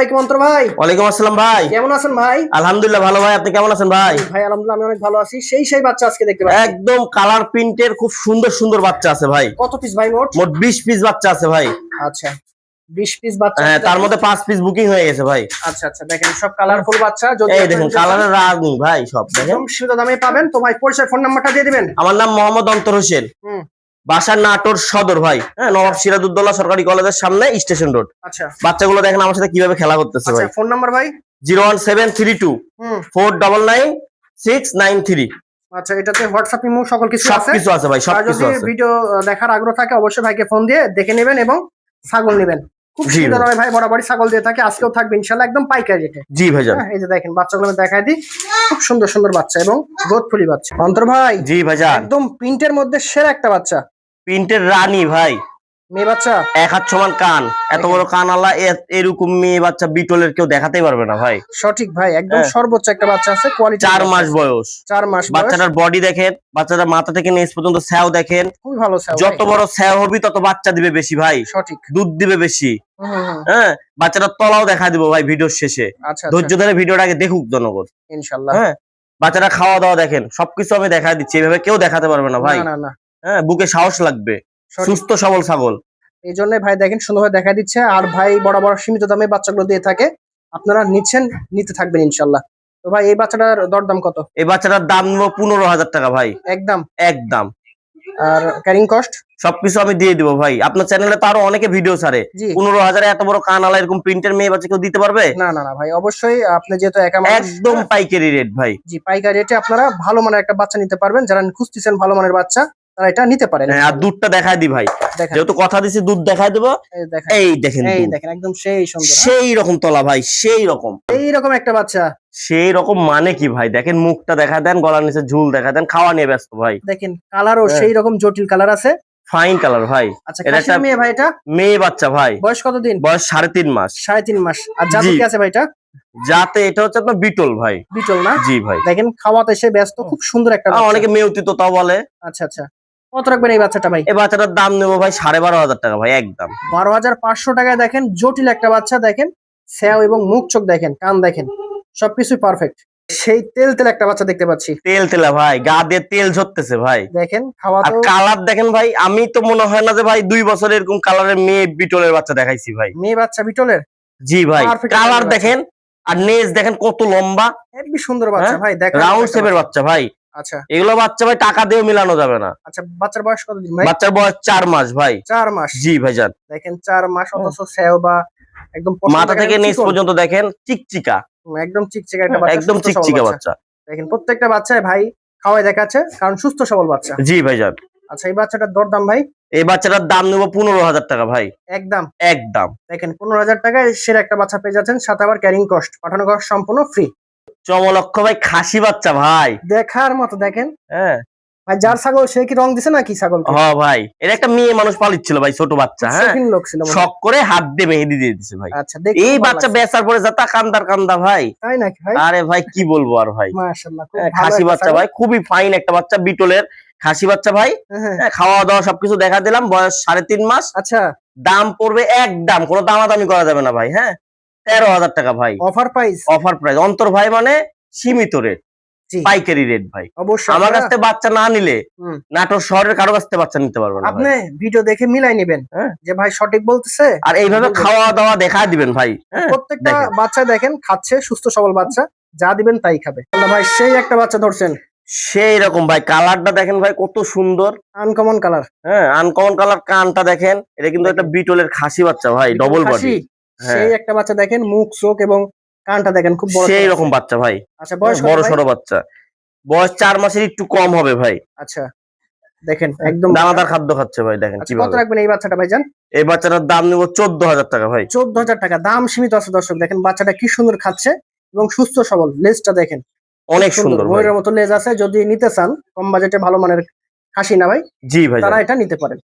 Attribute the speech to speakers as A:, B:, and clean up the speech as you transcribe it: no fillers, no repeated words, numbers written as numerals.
A: আলাইকুম অন্তর ভাই।
B: ওয়ালাইকুম আসসালাম ভাই।
A: কেমন আছেন ভাই?
B: আলহামদুলিল্লাহ ভালো ভাই, আপনি কেমন আছেন ভাই?
A: ভাই আলহামদুলিল্লাহ আমি অনেক ভালো আছি। সেই বাচ্চা আজকে দেখতে পাচ্ছি।
B: একদম কালার প্রিন্টের খুব সুন্দর সুন্দর বাচ্চা আছে ভাই।
A: কত পিস ভাই মোট?
B: মোট 20 পিস বাচ্চা আছে ভাই।
A: আচ্ছা 20 পিস বাচ্চা।
B: হ্যাঁ, তার মধ্যে 5 পিস বুকিং হয়ে গেছে ভাই।
A: আচ্ছা আচ্ছা, দেখেন সব কালারফুল বাচ্চা। যদি
B: এই দেখেন কালারের রাগ নেই ভাই, সব দেখেন
A: সীমিত দামে পাবেন। তো ভাই পরিচয় ফোন নাম্বারটা দিয়ে দিবেন।
B: আমার নাম মোহাম্মদ অন্তর হোসেন, বাসা নাটোর সদর ভাই। হ্যাঁ, নবাব সিরাজউদ্দৌলা সরকারি কলেজের সামনে স্টেশন রোড।
A: আচ্ছা,
B: বাচ্চাগুলো দেখেন আমার সাথে কিভাবে খেলা করতেছে ভাই।
A: ফোন নাম্বার ভাই
B: 01732 499 693।
A: আচ্ছা, এটাতে হোয়াটসঅ্যাপ ইমো সকল কিছু আছে।
B: সবকিছু আছে ভাই, সবকিছু আছে।
A: ভিডিও দেখার আগ্রহ থাকে অবশ্যই ভাইকে ফোন দিয়ে দেখে নেবেন এবং ছাগল নেবেন। খুব সুন্দর ভাই, বরাবরই ছাগল দিয়ে থাকে, আজকেও থাকবে ইনশাআল্লাহ একদম পাইকারি রেটে।
B: জি ভাইজান।
A: এই যে দেখেন বাচ্চাগুলো আমি দেখাই দিই, খুব সুন্দর সুন্দর বাচ্চা এবং গ্রোথফুলি বাচ্চা। অন্তর ভাই,
B: জি ভাইজান,
A: একদম প্রিন্টের মধ্যে সেরা একটা বাচ্চা,
B: প্রিন্টের রানী ভাই।
A: মেয়ে বাচ্চা,
B: এক হাত সমান কান, এত বড় কান আলা, এরকম মেয়ে বাচ্চা বিটলের কেউ দেখাতেই পারবে না ভাই।
A: সঠিক ভাই, একদম সর্বোচ্চ একটা বাচ্চা আছে, কোয়ালিটি।
B: 4 মাস বয়স।
A: 4 মাস বয়স।
B: বাচ্চাটার বডি দেখেন, বাচ্চাটার মাথা থেকে নিচ পর্যন্ত স্যাও দেখেন,
A: খুবই ভালো স্যাও।
B: যত বড় স্যাও হবে তত বাচ্চা দিবে বেশি ভাই।
A: সঠিক,
B: দুধ দিবে বেশি। হ্যাঁ, বাচ্চাটার তলাও দেখা দিব ভাই ভিডিওর শেষে।
A: আচ্ছা,
B: ধৈর্য ধরে ভিডিওটা আগে দেখুক জনগণ
A: ইনশাআল্লাহ।
B: হ্যাঁ, বাচ্চাটা খাওয়া দাওয়া দেখেন, সবকিছু আমি দেখা দিচ্ছি, এভাবে কেউ দেখাতে পারবে না ভাই।
A: না না,
B: হ্যাঁ, বুকে সাহস লাগবে, সুস্থ সবল ছাগল।
A: এই জন্য ভাই দেখেন সুন্দরভাবে দেখা দিচ্ছে। আর ভাই বরাবর সীমিত দামে বাচ্চাগুলো দিয়ে থাকে, আপনারা নিচ্ছেন, নিতে থাকবেন ইনশাআল্লাহ। তো ভাই এই বাচ্চাটার দরদাম কত?
B: এই বাচ্চাটার দাম নেবো 15,000 টাকা ভাই,
A: একদম
B: একদম।
A: আর ক্যারিং কস্ট
B: সবকিছু আমি দিয়ে দিব ভাই। আপনার চ্যানেলে তো আরো অনেকে ভিডিও ছাড়ে। 15,000 এত বড় কান আলা এরকম প্রিন্টের মেয়ে বাচ্চা কেউ দিতে পারবে?
A: না না না ভাই, অবশ্যই আপনি যেহেতু একা মানুষ,
B: একদম পাইকারি রেট ভাই।
A: জি, পাইকারি রেটে আপনারা ভালো মানের একটা বাচ্চা নিতে পারবেন। যারা খুঁজতেছেন ভালো মানের বাচ্চা, তারা এটা নিতে পারেন।
B: হ্যাঁ, আর দুধটা দেখাই দি ভাই, যেহেতু কথা দিছি দুধ দেখাই দেবো। এই দেখেন,
A: এই দেখেন একদম সেই সুন্দর,
B: সেই রকম তলা ভাই, সেই রকম,
A: এই রকম একটা বাচ্চা।
B: সেই রকম মানে কি ভাই, দেখেন মুখটা দেখা দেন, গলার নিচে ঝুল দেখা দেন, খাওয়া নিয়ে ব্যস্ত ভাই।
A: দেখেন কালারও সেই রকম জটিল কালার আছে,
B: ফাইন কালার ভাই।
A: আচ্ছা, এটা একটা মেয়ে ভাই, এটা
B: মেয়ে বাচ্চা ভাই।
A: বয়স কতদিন?
B: বয়স 3.5 মাস।
A: 3.5 মাস। আর জাতে কি আছে ভাইটা?
B: যাতে এটা হচ্ছে আপনার বিটল ভাই।
A: বিটল না?
B: জি ভাই।
A: দেখেন খাওয়াতে এসে ব্যস্ত, খুব সুন্দর একটা বাচ্চা।
B: অনেকে মেউতি তো তাও বলে।
A: আচ্ছা আচ্ছা, কত রাখবেন এই বাচ্চাটা ভাই?
B: এই বাচ্চাটার দাম নেবো ভাই 12,500 টাকা ভাই, একদম
A: 12,500 টাকায়। দেখেন জটিল একটা বাচ্চা, দেখেন স্যাও এবং মুখ চোখ দেখেন, কান দেখেন, সবকিছু পারফেক্ট। সেই তেল তেল একটা বাচ্চা দেখতে পাচ্ছি,
B: তেল তেলা ভাই, গা দিয়ে তেল ঝরতেছে ভাই।
A: দেখেন খাওয়া
B: আর কালার দেখেন ভাই, আমি তো মনে হয় না যে ভাই 2 বছর এরকম কালারের মেয়ে বিটলের বাচ্চা দেখাইছি ভাই।
A: মেয়ে বাচ্চা বিটলের?
B: জি ভাই, কালার দেখেন আর নেজ দেখেন কত লম্বা,
A: হেবি সুন্দর বাচ্চা ভাই। দেখেন
B: রাউন্ড শেপের বাচ্চা ভাই।
A: আচ্ছা,
B: এগুলো বাচ্চা ভাই টাকা দিয়ে মিলানো যাবে না।
A: আচ্ছা, বাচ্চার বয়স কতদিন ভাই?
B: বাচ্চার বয়স 4 মাস ভাই।
A: 4 মাস?
B: জি ভাইজান।
A: দেখেন 4 মাস, অথচ স্যাও বা একদম
B: মাথা থেকে নিচ পর্যন্ত দেখেন চিকচিকা,
A: একদম চিকচিকা একটা বাচ্চা,
B: একদম চিকচিকা বাচ্চা।
A: দেখেন প্রত্যেকটা বাচ্চায় ভাই খাওয়াই দেখাচ্ছে, কারণ সুস্থ সবল বাচ্চা।
B: জি ভাইজান।
A: আচ্ছা, এই বাচ্চাটার দরদাম ভাই?
B: এই বাচ্চাটার দাম নেবো 15,000 টাকা ভাই,
A: একদম
B: একদম।
A: দেখেন 15,000 টাকায় সেরা একটা বাচ্চা পেয়ে যাচ্ছেন, সাথে আবার ক্যারিং কস্ট, পাঠানো কস্ট সম্পূর্ণ ফ্রি।
B: চমলক্ষ ভাই, খাসি বাচ্চা ভাই,
A: দেখার মতো। দেখেন
B: হ্যাঁ
A: ভাই, যার ছাগল সে কি রং দিছে নাকি ছাগল?
B: হ্যাঁ ভাই, এটা একটা মেয়ে মানুষ পালিচ্ছিল ভাই, ছোট বাচ্চা। হ্যাঁ,
A: লোক ছিল,
B: শখ করে হাত দিয়ে মেহেদি দিয়ে দিছে ভাই।
A: আচ্ছা,
B: এই বাচ্চা বেচার পরে যাতা কান্দার কান্দা ভাই।
A: তাই নাকি ভাই?
B: আরে ভাই কি বলবো আর ভাই,
A: মাশাআল্লাহ, খুব ভালো
B: খাসি বাচ্চা ভাই, খুবই ফাইন একটা বাচ্চা, বিটলের খাসি বাচ্চা ভাই। খাওয়া দাওয়া সবকিছু দেখা দিলাম। বয়স 3.5 মাস।
A: আচ্ছা,
B: দাম পড়বে একদম, কোনো দামাদামি করা যাবে না ভাই। হ্যাঁ, 13,000 টাকা ভাই,
A: অফার প্রাইস।
B: Offer price. অন্তর ভাই মানে সীমিত রেট, পাইকারি রেট ভাই।
A: অবশ্যই
B: আমার কাছ থেকে বাচ্চা না নিলে নাটোর শহরের কারো কাছ থেকে বাচ্চা নিতে পারবে না।
A: আপনি ভিডিও দেখে মিলাই নেবেন যে ভাই সঠিক বলতেছে,
B: আর এইভাবে খাওয়া দাওয়া দেখা দিবেন ভাই।
A: প্রত্যেকটা বাচ্চা দেখেন খাচ্ছে, সুস্থ সবল বাচ্চা, যা দিবেন তাই খাবে। ভাই সেই একটা বাচ্চা ধরছেন,
B: সেই রকম ভাই। কালারটা দেখেন ভাই কত সুন্দর,
A: আনকমন কালার।
B: হ্যাঁ, আনকমন কালার। কানটা দেখেন, এটা কিন্তু একটা বিটলের খাসি বাচ্চা ভাই, ডবল বডি।
A: সেই একটা বাচ্চা দেখেন, মুখ চোখ এবং কানটা দেখেন খুব বড়,
B: সেই রকম বাচ্চা ভাই।
A: আচ্ছা, বয়স
B: বড় সড়ো বাচ্চা, বয়স 4 মাসের একটু কম হবে ভাই।
A: আচ্ছা, দেখেন একদম
B: দানাদার খাদ্য খাচ্ছে ভাই, দেখেন কিভাবে।
A: কত রাখবেন এই বাচ্চাটা ভাইজান?
B: এই বাচ্চাটার দাম নেবো 14,000 টাকা ভাই।
A: 14,000 টাকা, দাম সীমিত আছে দর্শক। দেখেন বাচ্চাটা কি সুন্দর খাচ্ছে এবং সুস্থ সবল, লেজটা দেখেন
B: অনেক সুন্দর,
A: ময়ূরের মতো লেজ আছে। যদি নিতে চান কম বাজেটে ভালো মানের খাসি না ভাই,
B: জি ভাই,
A: তারা এটা নিতে পারেন।